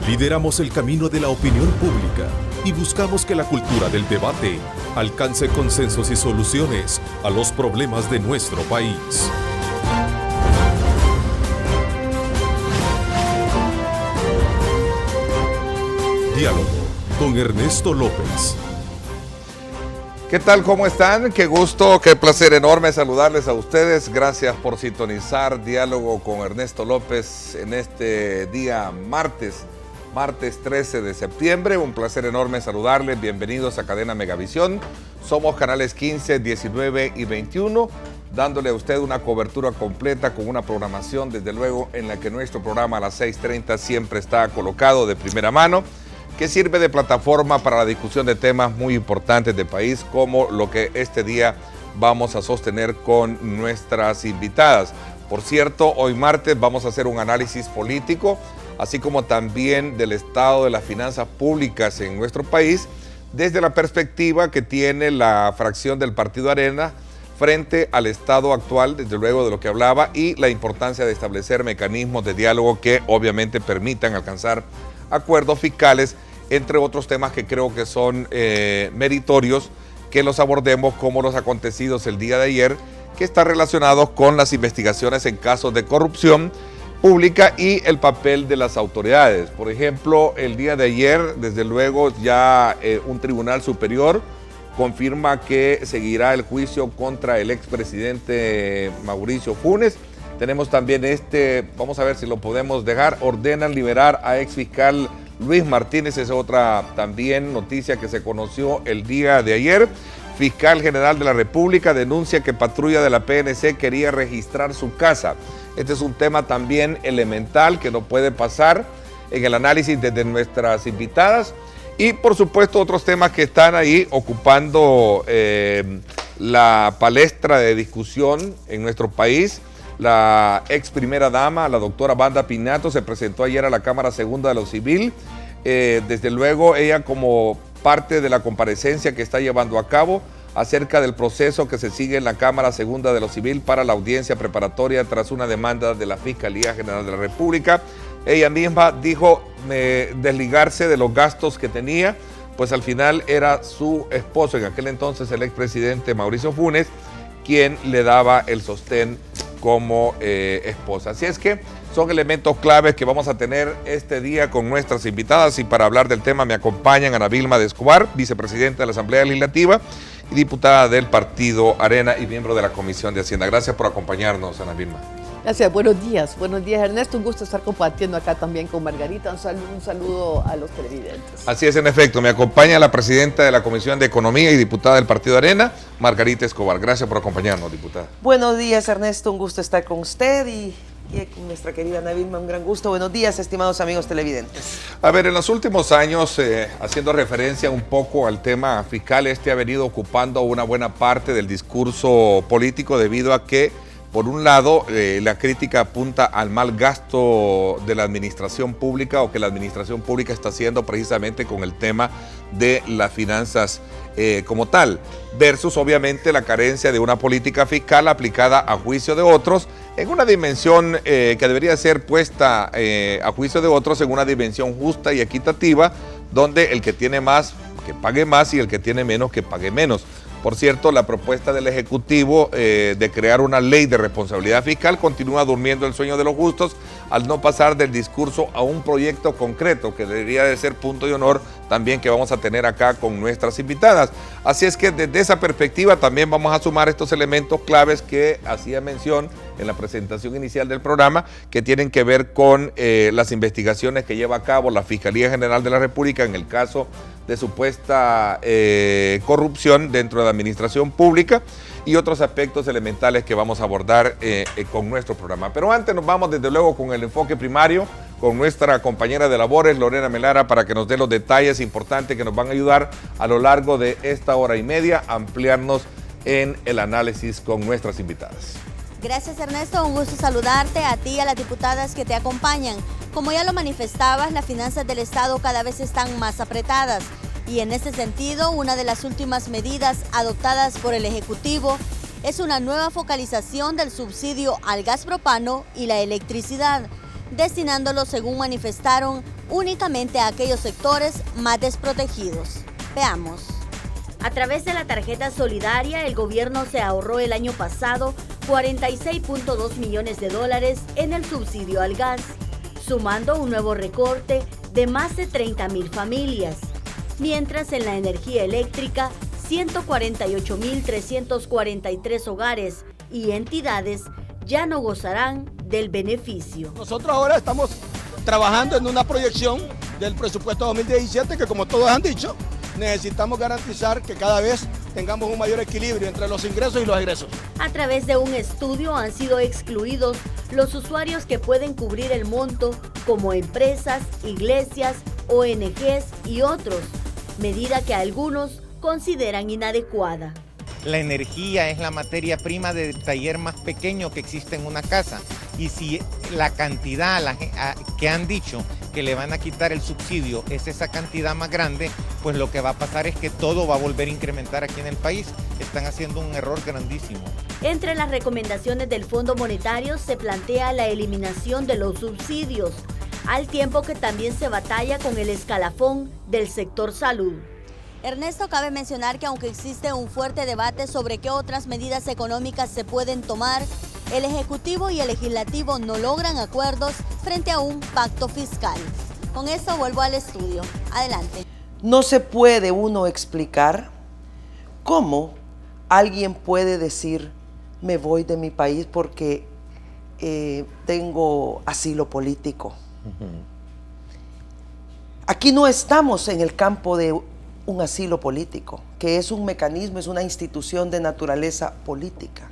Lideramos el camino de la opinión pública y buscamos que la cultura del debate alcance consensos y soluciones a los problemas de nuestro país. Diálogo con Ernesto López. ¿Qué tal? ¿Cómo están? Qué gusto, qué placer enorme saludarles a ustedes. Gracias por sintonizar Diálogo con Ernesto López en este día martes 13 de septiembre. Un placer enorme saludarles. Bienvenidos a Cadena Megavisión. Somos canales 15, 19 y 21, dándole a usted una cobertura completa con una programación, desde luego, en la que nuestro programa a las 6:30 siempre está colocado de primera mano, que sirve de plataforma para la discusión de temas muy importantes del país, como lo que este día vamos a sostener con nuestras invitadas. Por cierto, hoy martes vamos a hacer un análisis político, así como también del estado de las finanzas públicas en nuestro país, desde la perspectiva que tiene la fracción del Partido Arena frente al estado actual, desde luego de lo que hablaba, y la importancia de establecer mecanismos de diálogo que obviamente permitan alcanzar acuerdos fiscales, entre otros temas que creo que son meritorios que los abordemos, como los acontecidos el día de ayer, que están relacionados con las investigaciones en casos de corrupción pública y el papel de las autoridades. Por ejemplo, el día de ayer, desde luego, ya un tribunal superior confirma que seguirá el juicio contra el expresidente Mauricio Funes. Tenemos también vamos a ver si lo podemos dejar, ordenan liberar a exfiscal Luis Martínez. Es otra también noticia que se conoció el día de ayer. Fiscal General de la República denuncia que patrulla de la PNC quería registrar su casa. Este es un tema también elemental que no puede pasar en el análisis desde nuestras invitadas. Y por supuesto otros temas que están ahí ocupando la palestra de discusión en nuestro país. La ex primera dama, la doctora Wanda Pinato, se presentó ayer a la Cámara Segunda de lo Civil. Desde luego ella, como parte de la comparecencia que está llevando a cabo acerca del proceso que se sigue en la Cámara Segunda de lo Civil para la audiencia preparatoria tras una demanda de la Fiscalía General de la República. Ella misma dijo desligarse de los gastos que tenía, pues al final era su esposo, en aquel entonces el expresidente Mauricio Funes, quien le daba el sostén como esposa. Así es que son elementos claves que vamos a tener este día con nuestras invitadas, y para hablar del tema me acompañan Ana Vilma de Escobar, vicepresidenta de la Asamblea Legislativa y diputada del Partido Arena y miembro de la Comisión de Hacienda. Gracias por acompañarnos, Ana Vilma. Gracias, buenos días Ernesto, un gusto estar compartiendo acá también con Margarita, un saludo a los televidentes. Así es, en efecto, me acompaña la presidenta de la Comisión de Economía y diputada del Partido Arena, Margarita Escobar. Gracias por acompañarnos, diputada. Buenos días, Ernesto, un gusto estar con usted y con nuestra querida Ana Vilma, un gran gusto. Buenos días, estimados amigos televidentes. A ver, en los últimos años, haciendo referencia un poco al tema fiscal, ha venido ocupando una buena parte del discurso político, debido a que, por un lado, la crítica apunta al mal gasto de la administración pública, o que la administración pública está haciendo precisamente con el tema de las finanzas como tal, versus obviamente la carencia de una política fiscal aplicada a juicio de otros, en una dimensión que debería ser puesta a juicio de otros en una dimensión justa y equitativa, donde el que tiene más, que pague más, y el que tiene menos, que pague menos. Por cierto, la propuesta del Ejecutivo de crear una ley de responsabilidad fiscal continúa durmiendo el sueño de los justos, al no pasar del discurso a un proyecto concreto, que debería de ser punto y honor también que vamos a tener acá con nuestras invitadas. Así es que desde esa perspectiva también vamos a sumar estos elementos claves que hacía mención en la presentación inicial del programa, que tienen que ver con las investigaciones que lleva a cabo la Fiscalía General de la República en el caso de supuesta corrupción dentro de la administración pública, y otros aspectos elementales que vamos a abordar con nuestro programa. Pero antes nos vamos desde luego con el enfoque primario, con nuestra compañera de labores, Lorena Melara, para que nos dé los detalles importantes que nos van a ayudar a lo largo de esta hora y media a ampliarnos en el análisis con nuestras invitadas. Gracias, Ernesto, un gusto saludarte a ti y a las diputadas que te acompañan. Como ya lo manifestabas, las finanzas del Estado cada vez están más apretadas. Y en este sentido, una de las últimas medidas adoptadas por el Ejecutivo es una nueva focalización del subsidio al gas propano y la electricidad. destinándolo, según manifestaron, únicamente a aquellos sectores más desprotegidos. Veamos. A través de la tarjeta solidaria, el gobierno se ahorró el año pasado $46.2 millones en el subsidio al gas, sumando un nuevo recorte de más de 30,000 familias, mientras en la energía eléctrica, 148,343 hogares y entidades ya no gozarán del beneficio. Nosotros ahora estamos trabajando en una proyección del presupuesto 2017 que, como todos han dicho, necesitamos garantizar que cada vez tengamos un mayor equilibrio entre los ingresos y los egresos. A través de un estudio han sido excluidos los usuarios que pueden cubrir el monto, como empresas, iglesias, ONGs y otros, medida que algunos consideran inadecuada. La energía es la materia prima de taller más pequeño que existe en una casa, y si la cantidad que han dicho que le van a quitar el subsidio es esa cantidad más grande, pues lo que va a pasar es que todo va a volver a incrementar aquí en el país. Están haciendo un error grandísimo. Entre las recomendaciones del Fondo Monetario se plantea la eliminación de los subsidios, al tiempo que también se batalla con el escalafón del sector salud. Ernesto, cabe mencionar que aunque existe un fuerte debate sobre qué otras medidas económicas se pueden tomar, el Ejecutivo y el Legislativo no logran acuerdos frente a un pacto fiscal. Con esto vuelvo al estudio. Adelante. No se puede uno explicar cómo alguien puede decir me voy de mi país porque tengo asilo político. Aquí no estamos en el campo de un asilo político, que es un mecanismo, es una institución de naturaleza política.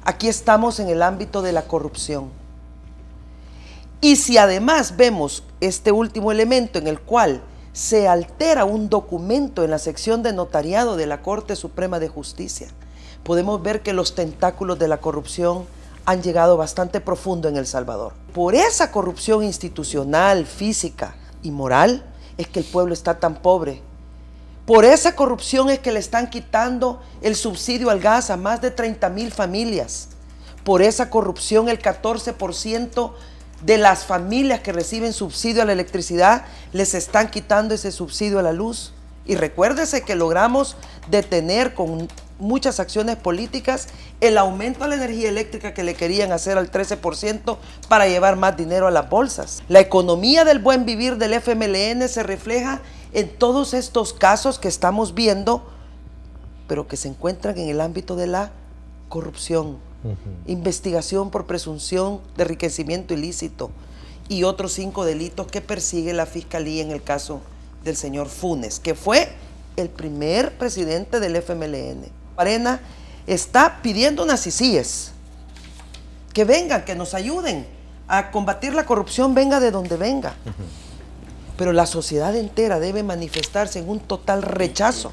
Aquí estamos en el ámbito de la corrupción. Y si además vemos este último elemento en el cual se altera un documento en la sección de notariado de la Corte Suprema de Justicia, podemos ver que los tentáculos de la corrupción han llegado bastante profundo en El Salvador. Por esa corrupción institucional, física y moral es que el pueblo está tan pobre. Por esa corrupción es que le están quitando el subsidio al gas a más de 30,000 familias. Por esa corrupción el 14% de las familias que reciben subsidio a la electricidad les están quitando ese subsidio a la luz. Y recuérdese que logramos detener con muchas acciones políticas el aumento a la energía eléctrica que le querían hacer al 13% para llevar más dinero a las bolsas. La economía del buen vivir del FMLN se refleja en todos estos casos que estamos viendo, pero que se encuentran en el ámbito de la corrupción, investigación por presunción de enriquecimiento ilícito y otros 5 delitos que persigue la Fiscalía en el caso del señor Funes, que fue el primer presidente del FMLN. Arena está pidiendo unas CICIES, que vengan, que nos ayuden a combatir la corrupción, venga de donde venga. Pero la sociedad entera debe manifestarse en un total rechazo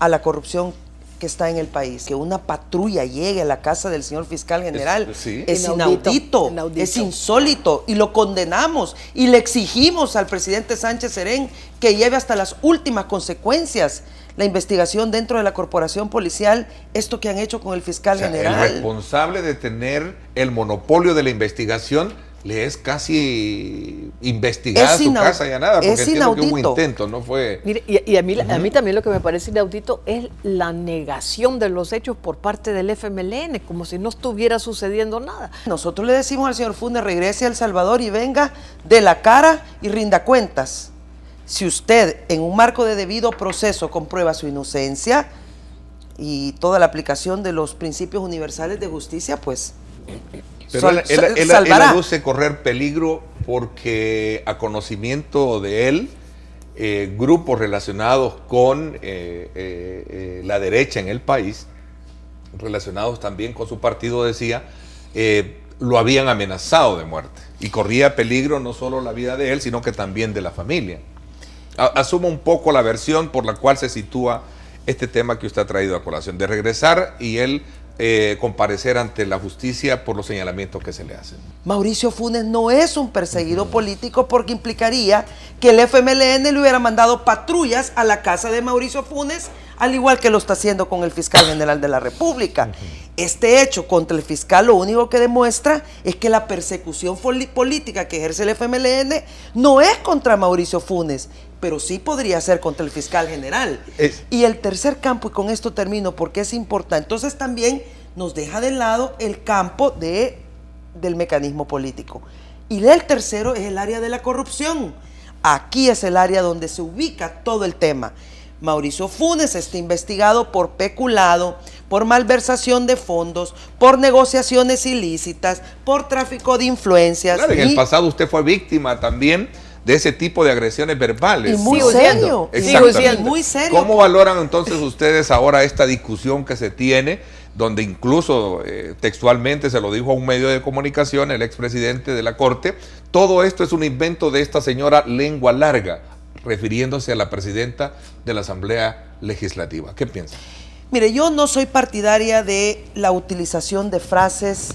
a la corrupción que está en el país. Que una patrulla llegue a la casa del señor fiscal general es inaudito, es insólito, y lo condenamos y le exigimos al presidente Sánchez Serén que lleve hasta las últimas consecuencias la investigación dentro de la corporación policial, esto que han hecho con el fiscal general. El responsable de tener el monopolio de la investigación le es casi investigada su casa y a nada, porque entiendo que hubo intento, no fue... Mire, y a mí también lo que me parece inaudito es la negación de los hechos por parte del FMLN, como si no estuviera sucediendo nada. Nosotros le decimos al señor Funes, regrese a El Salvador y venga de la cara y rinda cuentas. Si usted en un marco de debido proceso comprueba su inocencia y toda la aplicación de los principios universales de justicia, pues... Pero él aduce correr peligro porque a conocimiento de él, grupos relacionados con la derecha en el país, relacionados también con su partido, decía, lo habían amenazado de muerte y corría peligro no solo la vida de él, sino que también de la familia. Asumo un poco la versión por la cual se sitúa este tema que usted ha traído a colación, de regresar y él comparecer ante la justicia por los señalamientos que se le hacen. Mauricio Funes no es un perseguido político, porque implicaría que el FMLN le hubiera mandado patrullas a la casa de Mauricio Funes al igual que lo está haciendo con el fiscal general de la República. Este hecho contra el fiscal lo único que demuestra es que la persecución política que ejerce el FMLN no es contra Mauricio Funes, pero sí podría ser contra el fiscal general. Y el tercer campo, y con esto termino porque es importante, entonces también nos deja de lado el campo del mecanismo político. Y el tercero es el área de la corrupción. Aquí es el área donde se ubica todo el tema. Mauricio Funes está investigado por peculado, por malversación de fondos, por negociaciones ilícitas, por tráfico de influencias. Claro, en el pasado usted fue víctima también de ese tipo de agresiones verbales. Y muy Sigo serio. Exactamente. Muy serio. ¿Cómo valoran entonces ustedes ahora esta discusión que se tiene, donde incluso textualmente se lo dijo a un medio de comunicación el expresidente de la Corte? Todo esto es un invento de esta señora Lengua Larga, refiriéndose a la presidenta de la Asamblea Legislativa. ¿Qué piensa? Mire, yo no soy partidaria de la utilización de frases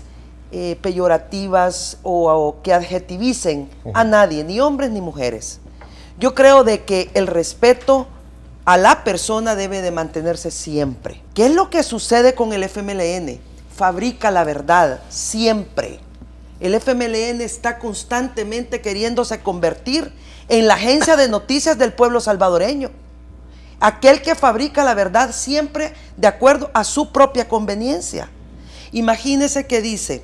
peyorativas o que adjetivicen a nadie, ni hombres ni mujeres. Yo creo de que el respeto a la persona debe de mantenerse siempre. ¿Qué es lo que sucede con el FMLN? Fabrica la verdad, siempre. El FMLN está constantemente queriéndose convertir en la agencia de noticias del pueblo salvadoreño. Aquel que fabrica la verdad siempre de acuerdo a su propia conveniencia. Imagínese que dice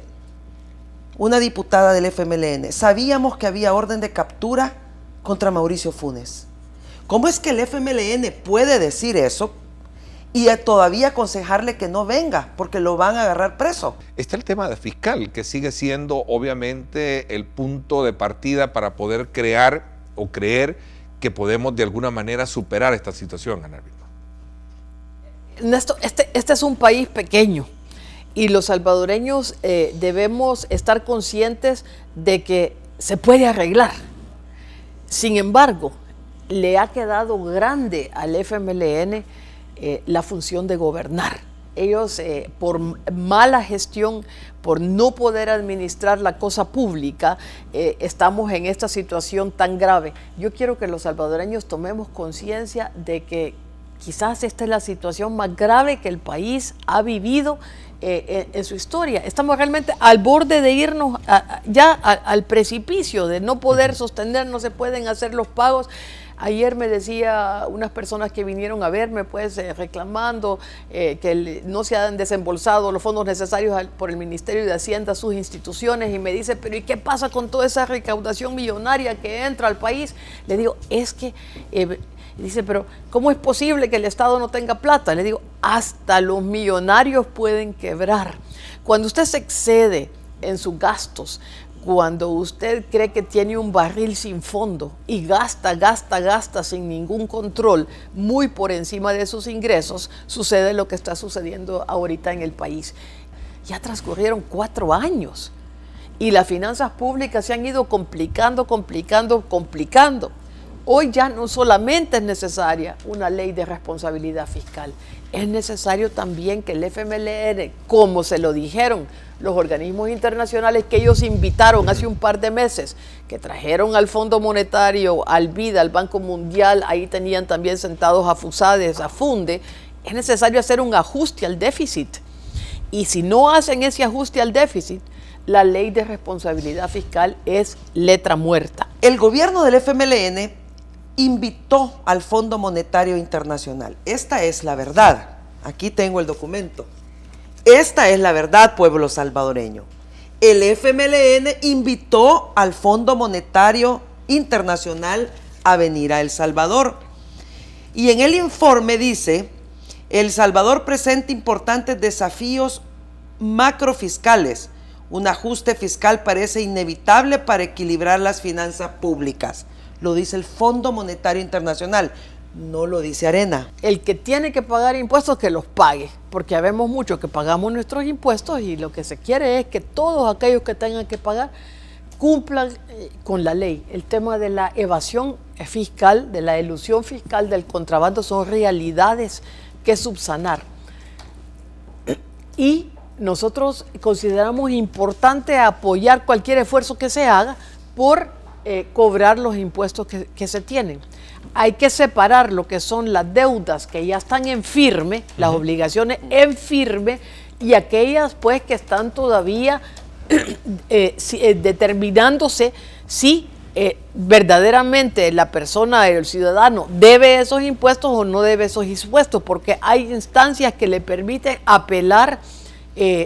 una diputada del FMLN: sabíamos que había orden de captura contra Mauricio Funes. ¿Cómo es que el FMLN puede decir eso y todavía aconsejarle que no venga porque lo van a agarrar preso? Está el tema de fiscal, que sigue siendo obviamente el punto de partida para poder crear o creer que podemos de alguna manera superar esta situación, Ana Vilma. Ernesto, este es un país pequeño y los salvadoreños debemos estar conscientes de que se puede arreglar. Sin embargo, le ha quedado grande al FMLN la función de gobernar. Ellos, por mala gestión, por no poder administrar la cosa pública, estamos en esta situación tan grave. Yo quiero que los salvadoreños tomemos conciencia de que quizás esta es la situación más grave que el país ha vivido en su historia. Estamos realmente al borde de irnos al precipicio, de no poder sostener, no se pueden hacer los pagos. Ayer me decía unas personas que vinieron a verme, pues reclamando que no se han desembolsado los fondos necesarios por el Ministerio de Hacienda a sus instituciones, y me dice: pero ¿y qué pasa con toda esa recaudación millonaria que entra al país? Le digo, es que... dice, pero ¿cómo es posible que el Estado no tenga plata? Le digo, hasta los millonarios pueden quebrar. Cuando usted se excede en sus gastos, cuando usted cree que tiene un barril sin fondo y gasta sin ningún control, muy por encima de sus ingresos, sucede lo que está sucediendo ahorita en el país. Ya transcurrieron 4 años y las finanzas públicas se han ido complicando. Hoy ya no solamente es necesaria una ley de responsabilidad fiscal, es necesario también que el FMLN, como se lo dijeron los organismos internacionales que ellos invitaron hace un par de meses, que trajeron al Fondo Monetario, al BID, al Banco Mundial, ahí tenían también sentados a FUSADES, a FUNDE, es necesario hacer un ajuste al déficit. Y si no hacen ese ajuste al déficit, la ley de responsabilidad fiscal es letra muerta. El gobierno del FMLN invitó al Fondo Monetario Internacional. Esta es la verdad. Aquí tengo el documento. Esta es la verdad, pueblo salvadoreño. El FMLN invitó al Fondo Monetario Internacional a venir a El Salvador. Y en el informe dice: El Salvador presenta importantes desafíos macrofiscales. Un ajuste fiscal parece inevitable para equilibrar las finanzas públicas. Lo dice el Fondo Monetario Internacional, no lo dice Arena. El que tiene que pagar impuestos, que los pague, porque habemos muchos que pagamos nuestros impuestos y lo que se quiere es que todos aquellos que tengan que pagar cumplan con la ley. El tema de la evasión fiscal, de la elusión fiscal, del contrabando son realidades que subsanar. Y nosotros consideramos importante apoyar cualquier esfuerzo que se haga por cobrar los impuestos que se tienen. Hay que separar lo que son las deudas que ya están en firme, las obligaciones en firme, y aquellas pues que están todavía determinándose si verdaderamente la persona, el ciudadano, debe esos impuestos o no debe esos impuestos, porque hay instancias que le permiten apelar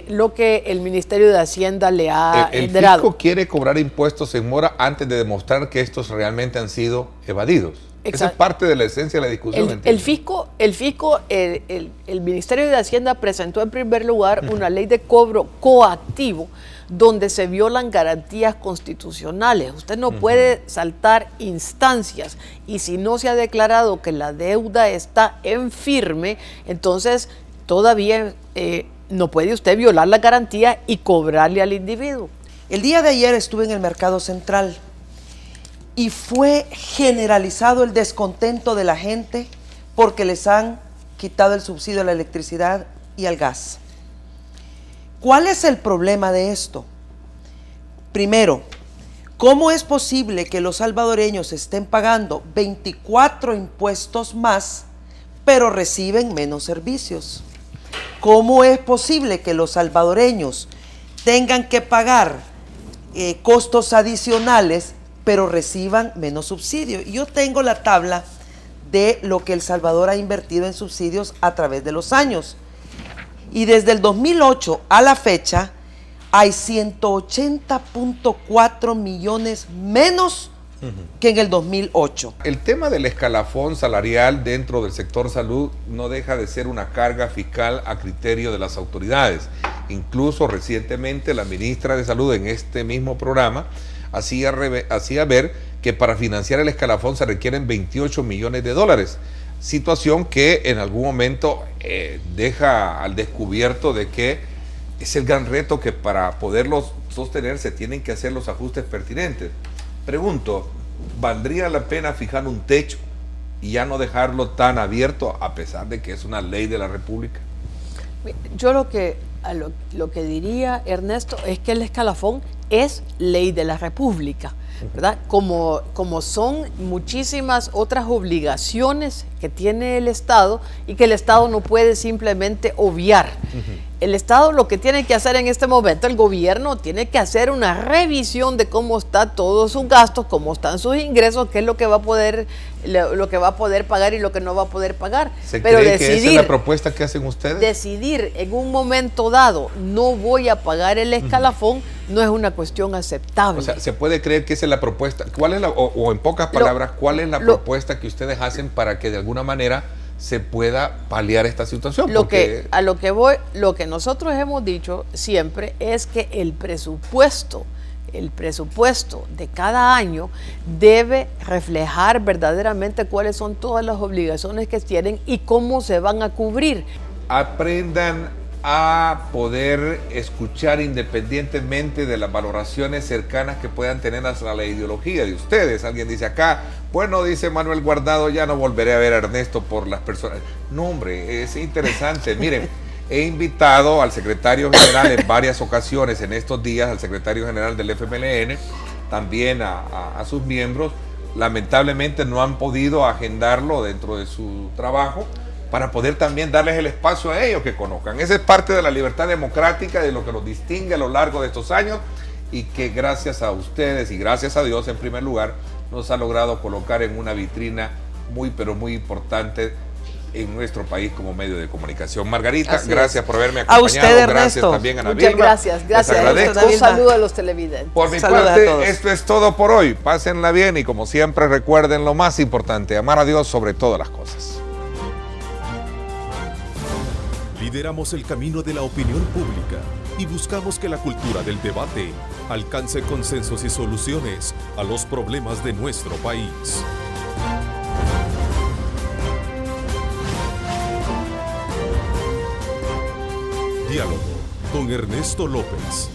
lo que el Ministerio de Hacienda le ha El dado. fisco quiere cobrar impuestos en mora antes de demostrar que estos realmente han sido evadidos. Esa es parte de la esencia de la discusión. El Ministerio de Hacienda presentó en primer lugar una ley de cobro coactivo donde se violan garantías constitucionales. Usted no puede saltar instancias, y si no se ha declarado que la deuda está en firme, entonces todavía no puede usted violar la garantía y cobrarle al individuo. El día de ayer estuve en el Mercado Central y fue generalizado el descontento de la gente porque les han quitado el subsidio a la electricidad y al gas. ¿Cuál es el problema de esto? Primero, ¿cómo es posible que los salvadoreños estén pagando 24 impuestos más, pero reciben menos servicios? ¿Cómo es posible que los salvadoreños tengan que pagar costos adicionales, pero reciban menos subsidio? Yo tengo la tabla de lo que El Salvador ha invertido en subsidios a través de los años. Y desde el 2008 a la fecha hay 180.4 millones menos que en el 2008. El tema del escalafón salarial dentro del sector salud no deja de ser una carga fiscal a criterio de las autoridades. Incluso recientemente la ministra de Salud en este mismo programa hacía ver que para financiar el escalafón se requieren 28 millones de dólares. Situación que en algún momento deja al descubierto de que es el gran reto que para poderlos sostener se tienen que hacer los ajustes pertinentes. Pregunto, ¿valdría la pena fijar un techo y ya no dejarlo tan abierto a pesar de que es una ley de la República? Yo lo que diría, Ernesto, es que el escalafón es ley de la República, ¿verdad? Como son muchísimas otras obligaciones que tiene el Estado y que el Estado no puede simplemente obviar. El Estado lo que tiene que hacer en este momento, el gobierno tiene que hacer una revisión de cómo está todos sus gastos, cómo están sus ingresos, qué es lo que va a poder pagar y lo que no va a poder pagar. Pero cree que esa es la propuesta que hacen ustedes? Decidir en un momento dado, no voy a pagar el escalafón, no es una cuestión aceptable. O sea, ¿se puede creer que esa es la propuesta? ¿Cuál es o en pocas palabras, cuál es la propuesta que ustedes hacen para que de alguna manera se pueda paliar esta situación? Lo que nosotros hemos dicho siempre es que el presupuesto de cada año debe reflejar verdaderamente cuáles son todas las obligaciones que tienen y cómo se van a cubrir. Aprendan a poder escuchar independientemente de las valoraciones cercanas que puedan tener hacia la ideología de ustedes. Alguien dice acá, bueno, dice Manuel Guardado, ya no volveré a ver a Ernesto por las personas. No, hombre, es interesante. Miren, he invitado al secretario general en varias ocasiones en estos días, al secretario general del FMLN, también a sus miembros. Lamentablemente no han podido agendarlo dentro de su trabajo, para poder también darles el espacio a ellos que conozcan. Esa es parte de la libertad democrática, de lo que nos distingue a lo largo de estos años y que gracias a ustedes y gracias a Dios en primer lugar nos ha logrado colocar en una vitrina muy pero muy importante en nuestro país como medio de comunicación. Margarita, gracias por haberme acompañado. A usted, Ernesto. Gracias también a Ana Muchas Vilma. gracias. Les agradezco. Un saludo a los televidentes. Por mi Saludos parte, a todos. esto es todo por hoy. Pásenla bien y como siempre recuerden lo más importante, amar a Dios sobre todas las cosas. Lideramos el camino de la opinión pública y buscamos que la cultura del debate alcance consensos y soluciones a los problemas de nuestro país. Diálogo con Ernesto López.